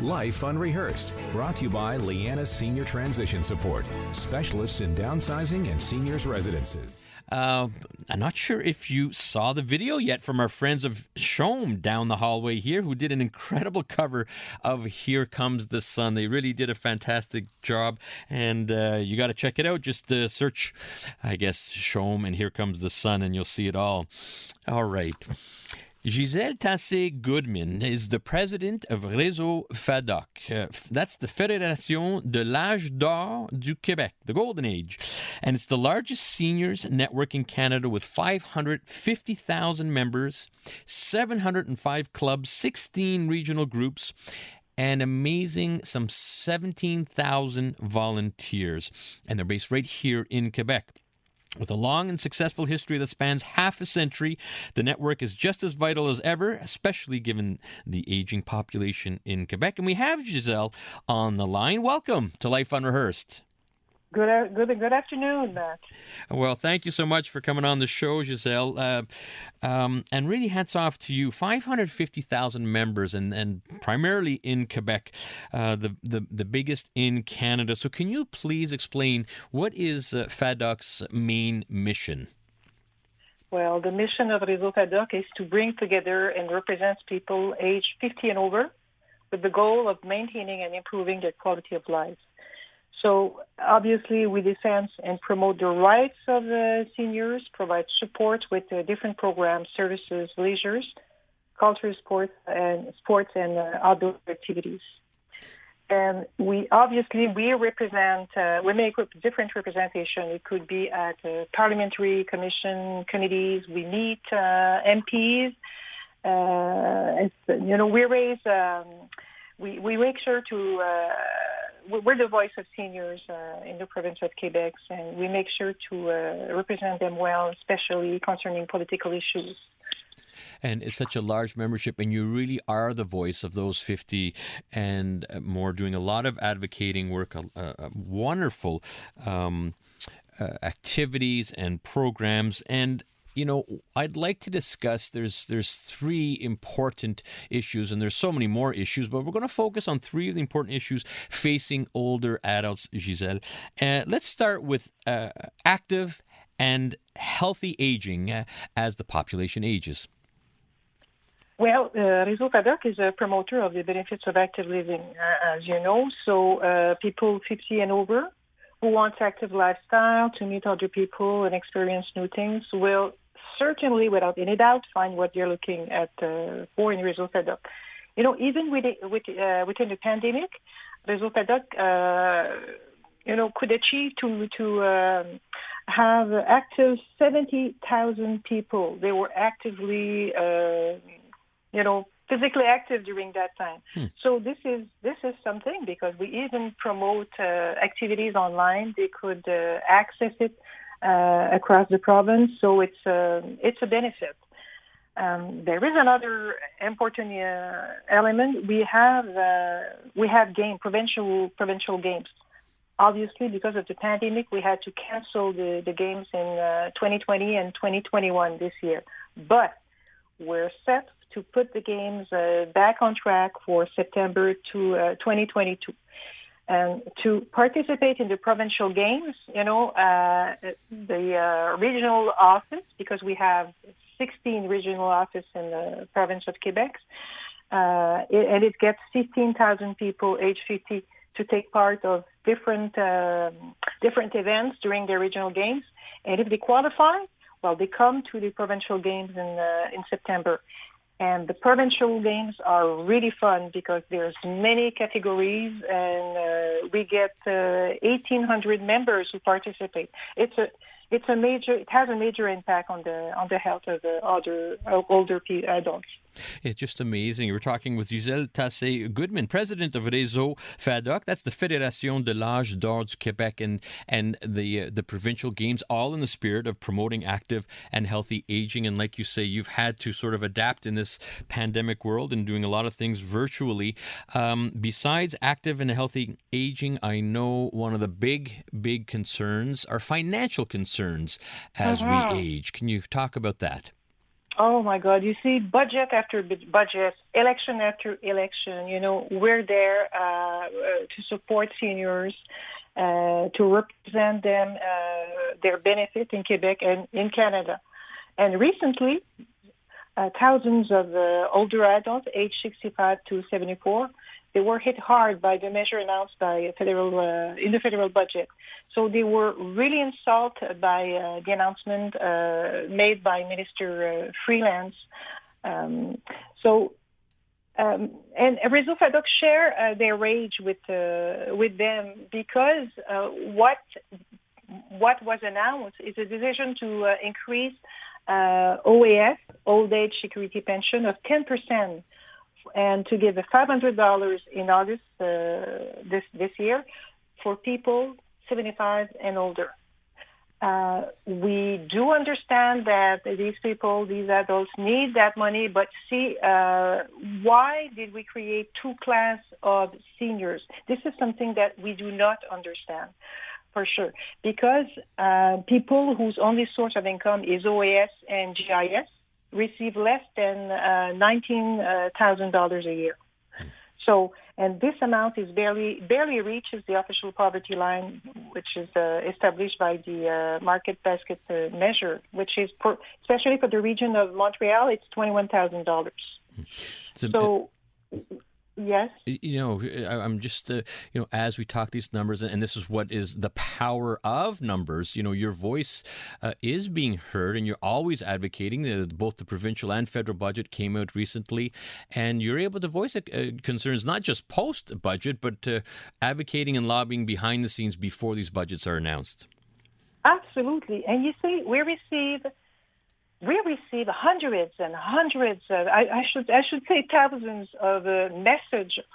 Life Unrehearsed, brought to you by Leanna Senior Transition Support, specialists in downsizing and seniors' residences. I'm not sure if you saw the video yet from our friends of Chaume down the hallway here, who did an incredible cover of Here Comes the Sun. They really did a fantastic job, and you got to check it out. Just search, I guess, Chaume and Here Comes the Sun, and you'll see it all. All right. Gisèle Tassé-Goodman is the president of Reseau FADOQ. That's the Fédération de l'Âge d'Or du Québec, the Golden Age. And it's the largest seniors network in Canada with 550,000 members, 705 clubs, 16 regional groups, and amazing some 17,000 volunteers. And they're based right here in Quebec. With a long and successful history that spans half a century, the network is just as vital as ever, especially given the aging population in Quebec. And we have Gisèle on the line. Welcome to Life Unrehearsed. Good afternoon, Matt. Well, thank you so much for coming on the show, Gisèle. And really hats off to you. 550,000 members and primarily in Quebec, the biggest in Canada. So can you please explain what is FADOQ's main mission? Well, the mission of Reseau FADOQ is to bring together and represent people aged 50 and over with the goal of maintaining and improving their quality of life. So obviously we defend and promote the rights of the seniors, provide support with different programs, services, leisures, culture, sports and outdoor activities. And we represent, we make different representation. It could be at parliamentary commission committees. We meet MPs. We raise, we make sure to, we're the voice of seniors in the province of Quebec, and we make sure to represent them well, especially concerning political issues. And it's such a large membership, and you really are the voice of those 50 and more, doing a lot of advocating work, wonderful activities and programs. And you know, I'd like to discuss, there's three important issues, and there's so many more issues, but we're going to focus on three of the important issues facing older adults, Gisèle. Let's start with active and healthy aging as the population ages. Well, Reseau FADOQ is a promoter of the benefits of active living, as you know. So people 50 and over who want active lifestyle, to meet other people and experience new things will certainly, without any doubt, find what they're looking at for in Reseau FADOQ. You know, even within the pandemic, Reseau FADOQ, could achieve to have active 70,000 people. They were actively, physically active during that time. So this is something, because we even promote activities online. They could access it across the province, so it's a benefit. There is another important element. We have provincial games. Obviously, because of the pandemic, we had to cancel the games in 2020 and 2021 this year. But we're set to put the games back on track for September to 2022. And to participate in the provincial games, the regional office, because we have 16 regional offices in the province of Quebec, and it gets 15,000 people age 50 to take part of different events during the regional games. And if they qualify, well, they come to the provincial games in September. And the provincial games are really fun because there's many categories, and we get 1,800 members who participate. It has a major impact on the health of the older adults. It's just amazing. We're talking with Gisèle Tassé-Goodman, president of Reseau FADOQ. That's the Fédération de l'Âge d'Or du Québec, and the provincial games, all in the spirit of promoting active and healthy aging. And like you say, you've had to sort of adapt in this pandemic world and doing a lot of things virtually. Besides active and healthy aging, I know one of the big concerns are financial concerns as we age. Can you talk about that? Oh my God! You see, budget after budget, election after election. We're there to support seniors, to represent them, their benefit in Quebec and in Canada. And recently, thousands of older adults, aged 65 to 74, they were hit hard by the measure announced by in the federal budget. So they were really insulted by the announcement made by Minister Freelance. And Reseau FADOQ share their rage with them because what was announced is a decision to increase OAS, Old Age Security Pension, of 10%, and to give $500 in August this year for people 75 and older. We do understand that these people, these adults, need that money, but see, why did we create two classes of seniors? This is something that we do not understand. For sure, because people whose only source of income is OAS and GIS receive less than $19,000 a year. So, and this amount is barely reaches the official poverty line, which is established by the market basket measure, which is especially for the region of Montreal, it's $21,000. So. Yes. I'm just, as we talk these numbers, and this is what is the power of numbers, your voice is being heard, and you're always advocating. Both the provincial and federal budget came out recently, and you're able to voice concerns, not just post-budget, but advocating and lobbying behind the scenes before these budgets are announced. Absolutely. And you see, we receive hundreds and hundreds of, I should say thousands of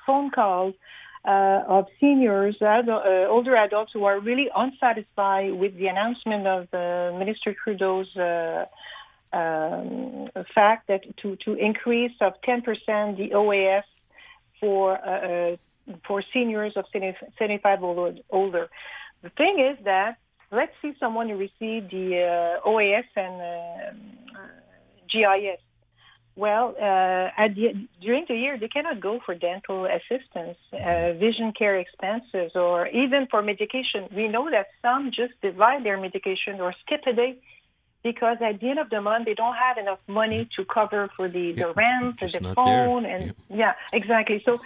phone calls of seniors, older adults who are really unsatisfied with the announcement of Minister Trudeau's fact that to increase of 10% the OAS for seniors of 75 or older. The thing is that let's see someone who received the OAS and GIS. Well, during the year, they cannot go for dental assistance, vision care expenses, or even for medication. We know that some just divide their medication or skip a day because at the end of the month, they don't have enough money to cover for the rent, the phone. And yeah, exactly. So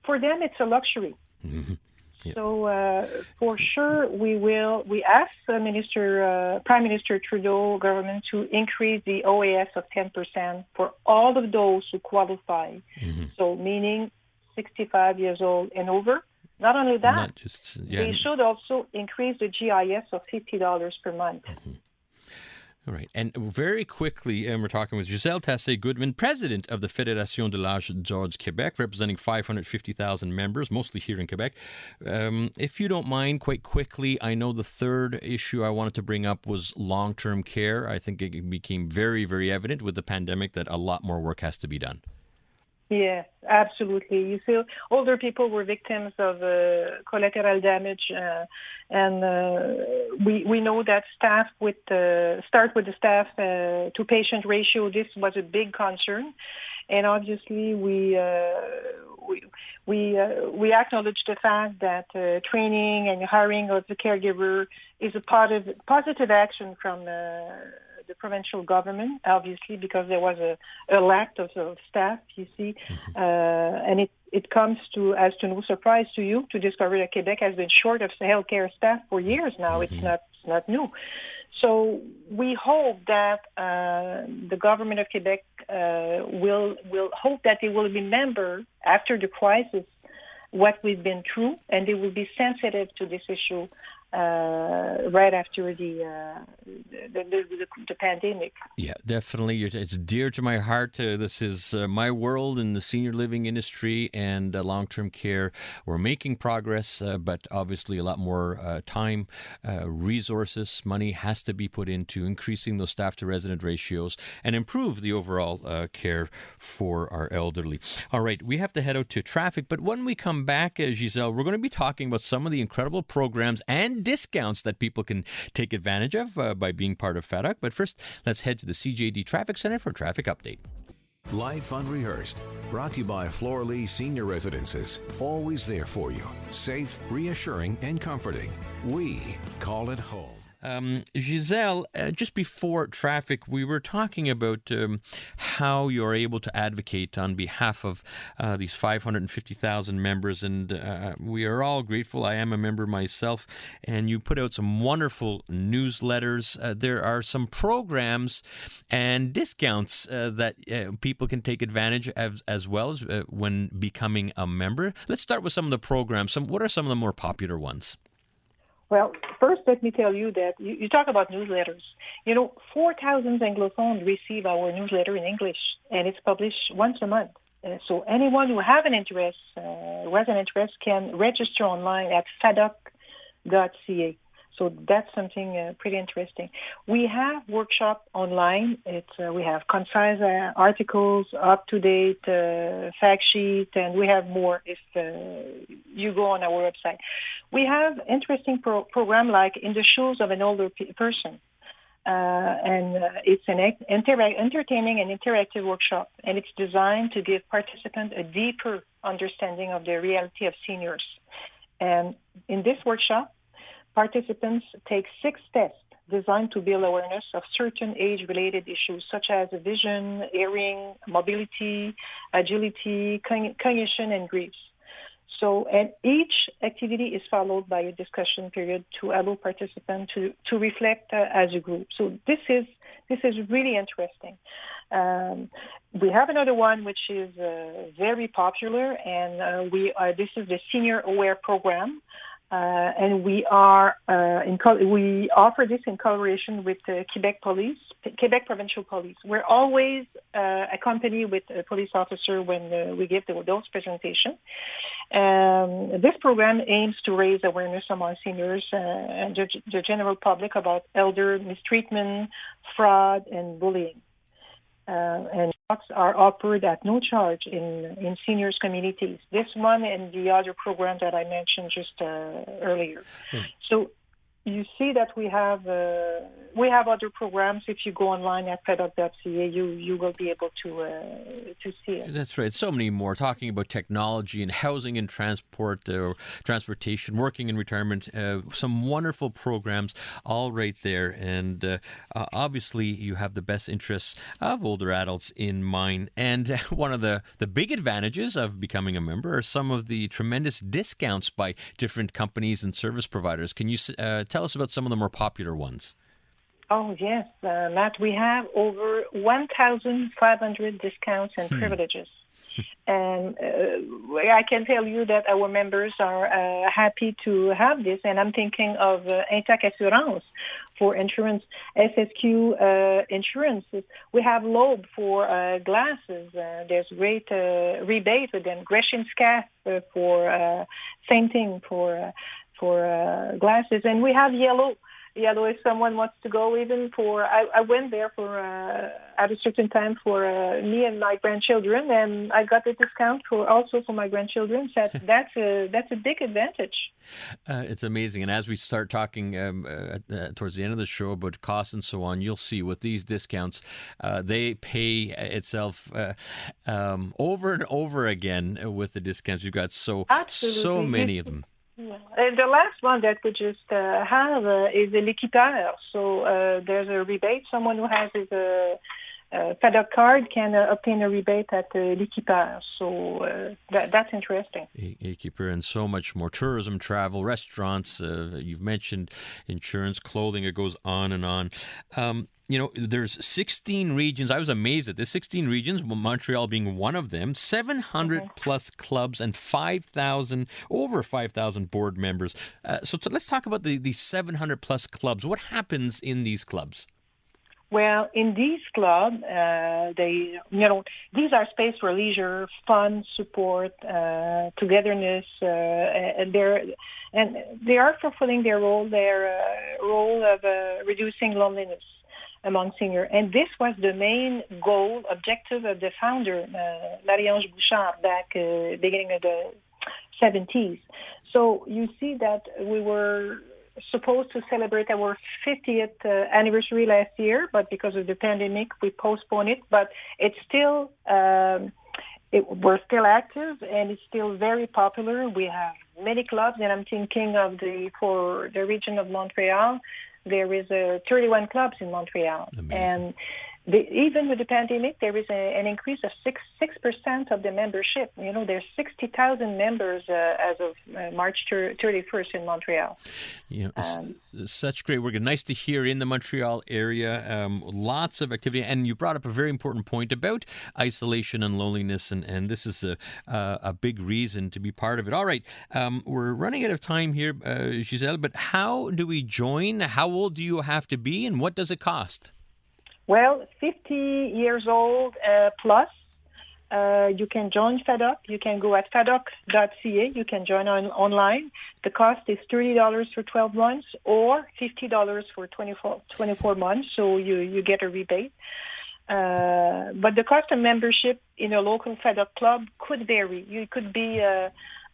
for them, it's a luxury. Mm-hmm. Yep. So for sure, we ask Prime Minister Trudeau government to increase the OAS of 10% for all of those who qualify. Mm-hmm. So meaning 65 years old and over. Not only that, they should also increase the GIS of $50 per month. Mm-hmm. All right. And very quickly, we're talking with Gisèle Tassé-Goodman, president of the Fédération de l'Âge d'Or du Québec, representing 550,000 members, mostly here in Quebec. If you don't mind, quite quickly, I know the third issue I wanted to bring up was long-term care. I think it became very, very evident with the pandemic that a lot more work has to be done. Yes, absolutely. You see, older people were victims of collateral damage, and we know that start with the staff to patient ratio. This was a big concern, and obviously we acknowledge the fact that training and hiring of the caregiver is a positive action from the provincial government, obviously, because there was a lack of staff, you see. Mm-hmm. And it comes as to no surprise to you to discover that Quebec has been short of healthcare staff for years now. Mm-hmm. It's not new. So we hope that the government of Quebec will hope that they will remember after the crisis what we've been through, and they will be sensitive to this issue right after the pandemic. Yeah, definitely. It's dear to my heart. This is my world in the senior living industry and long-term care. We're making progress, but obviously a lot more time, resources, money has to be put into increasing those staff-to-resident ratios and improve the overall care for our elderly. All right, we have to head out to traffic, but when we come back, Gisèle, we're going to be talking about some of the incredible programs and good discounts that people can take advantage of by being part of FADOQ. But first, let's head to the CJD Traffic Center for a traffic update. Life Unrehearsed, brought to you by Fleur-Lee Senior Residences. Always there for you. Safe, reassuring, and comforting. We call it home. Gisèle, just before traffic, we were talking about how you're able to advocate on behalf of these 550,000 members, and we are all grateful. I am a member myself, and you put out some wonderful newsletters. There are some programs and discounts that people can take advantage of as well as when becoming a member. Let's start with some of the programs. What are some of the more popular ones? Well, first, let me tell you that you talk about newsletters. 4,000 Anglophones receive our newsletter in English, and it's published once a month. So anyone who has an interest, can register online at FADOQ.ca. So that's something pretty interesting. We have workshop online. We have concise articles, up-to-date fact sheet, and we have more if you go on our website. We have interesting program like In the Shoes of an Older Person. And it's an entertaining and interactive workshop, and it's designed to give participants a deeper understanding of the reality of seniors. And in this workshop, participants take 6 tests designed to build awareness of certain age-related issues such as vision, hearing, mobility, agility, cognition, and grief. So, and each activity is followed by a discussion period to allow participants to reflect as a group. So this is really interesting. We have another one which is very popular, and this is the Senior Aware Program. And we offer this in collaboration with Quebec Provincial Police. We're always accompanied with a police officer when we give those presentations. This program aims to raise awareness among seniors and the general public about elder mistreatment, fraud, and bullying. And talks are offered at no charge in seniors communities. This one and the other program that I mentioned just earlier. So you see that we have other programs. If you go online at FADOQ.ca, you will be able to see it. That's right. So many more. Talking about technology and housing and transportation, working in retirement. Some wonderful programs, all right there. And obviously, you have the best interests of older adults in mind. And one of the big advantages of becoming a member are some of the tremendous discounts by different companies and service providers. Can you tell us about some of the more popular ones? Oh, yes, Matt. We have over 1,500 discounts and privileges. And I can tell you that our members are happy to have this. And I'm thinking of Intact Assurance for insurance, SSQ insurance. We have Loeb for glasses. There's great rebate with them. Greshin's Cast for same thing for glasses. And we have Yellow. If someone wants to go, even for, I went there for at a certain time for me and my grandchildren, and I got a discount also for my grandchildren. So that's a big advantage. It's amazing. And as we start talking towards the end of the show about costs and so on, you'll see with these discounts, they pay itself over and over again with the discounts. You've got so many of them. And the last one that we just have is the l'équipeur. So there's a rebate. Someone who has his FADOQ card can obtain a rebate at l'équipeur. So that's interesting. L'équipeur and so much more. Tourism, travel, restaurants. You've mentioned insurance, clothing. It goes on and on. There's 16 regions. I was amazed at this. 16 regions, Montreal being one of them, 700 plus clubs and over 5,000 board members. So let's talk about these 700 plus clubs. What happens in these clubs? Well, in these clubs, these are space for leisure, fun, support, togetherness, and they are fulfilling their role of reducing loneliness among seniors. And this was the main objective of the founder, Marie-Ange Bouchard, back beginning of the 70s. So you see that we were supposed to celebrate our 50th anniversary last year, but because of the pandemic, we postponed it. But it's still, we're still active, and it's still very popular. We have many clubs, and I'm thinking for the region of Montreal, there is 31 clubs in Montreal. Amazing. And even with the pandemic, there is an increase of 6% of the membership. There's 60,000 members as of March 31st in Montreal. Such great work. Nice to hear in the Montreal area. Lots of activity. And you brought up a very important point about isolation and loneliness. And this is a big reason to be part of it. All right. We're running out of time here, Gisèle, but how do we join? How old do you have to be, and what does it cost? Well, 50 years old plus, you can join FADOQ. You can go at FADOQ.ca. You can join online. The cost is $30 for 12 months or $50 for 24 months, so you get a rebate. But the cost of membership in a local FADOQ club could vary. You could be...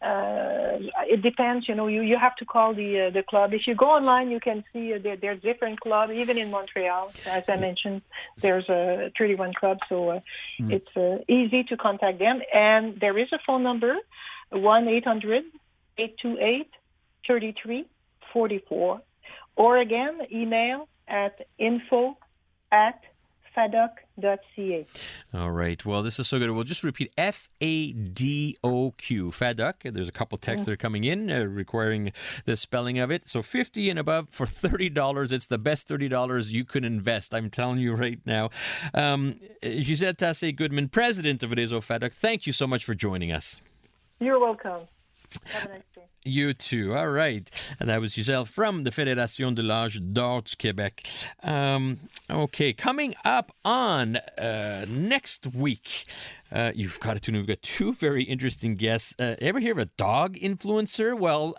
it depends, you have to call the club. If you go online, you can see there's different clubs, even in Montreal. As I mentioned, there's 31 clubs, so it's easy to contact them. And there is a phone number, 1-800-828-3344. Or again, email at info@FADOQ.ca. All right. Well, this is so good. We'll just repeat FADOQ, FADOQ. There's a couple texts that are coming in requiring the spelling of it. So 50 and above for $30. It's the best $30 you could invest. I'm telling you right now. Gisèle Tassé-Goodman, president of Reseau FADOQ, thank you so much for joining us. You're welcome. Have a nice day. You too. All right. And that was Gisèle from the Fédération de l'Âge d'Or du Québec. Okay. Coming up on next week, you've got to tune in. We've got two very interesting guests. Ever hear of a dog influencer? Well,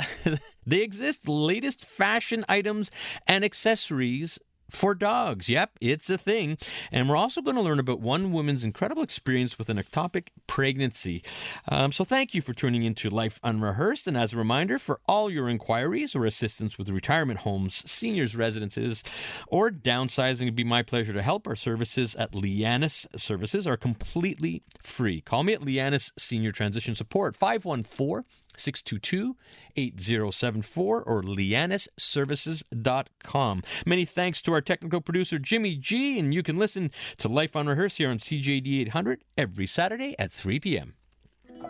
they exist. Latest fashion items and accessories for dogs. Yep, it's a thing. And we're also going to learn about one woman's incredible experience with an ectopic pregnancy. So thank you for tuning into Life Unrehearsed. And as a reminder, for all your inquiries or assistance with retirement homes, seniors residences, or downsizing, it'd be my pleasure to help. Our services at Lianis Services are completely free. Call me at Lianis Senior Transition Support, 514-622-8074 or lianisservices.com. Many thanks to our technical producer, Jimmy G, and you can listen to Life Unrehearsed here on CJD 800 every Saturday at 3 p.m.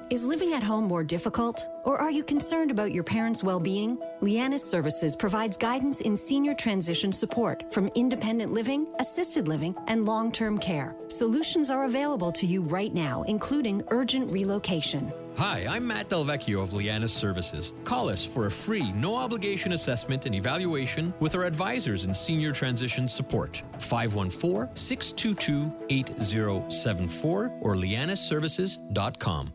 Is living at home more difficult? Or are you concerned about your parents' well-being? Lianis Services provides guidance in senior transition support from independent living, assisted living, and long-term care. Solutions are available to you right now, including urgent relocation. Hi, I'm Matt Delvecchio of Lianis Services. Call us for a free, no-obligation assessment and evaluation with our advisors in senior transition support. 514-622-8074 or lianisservices.com.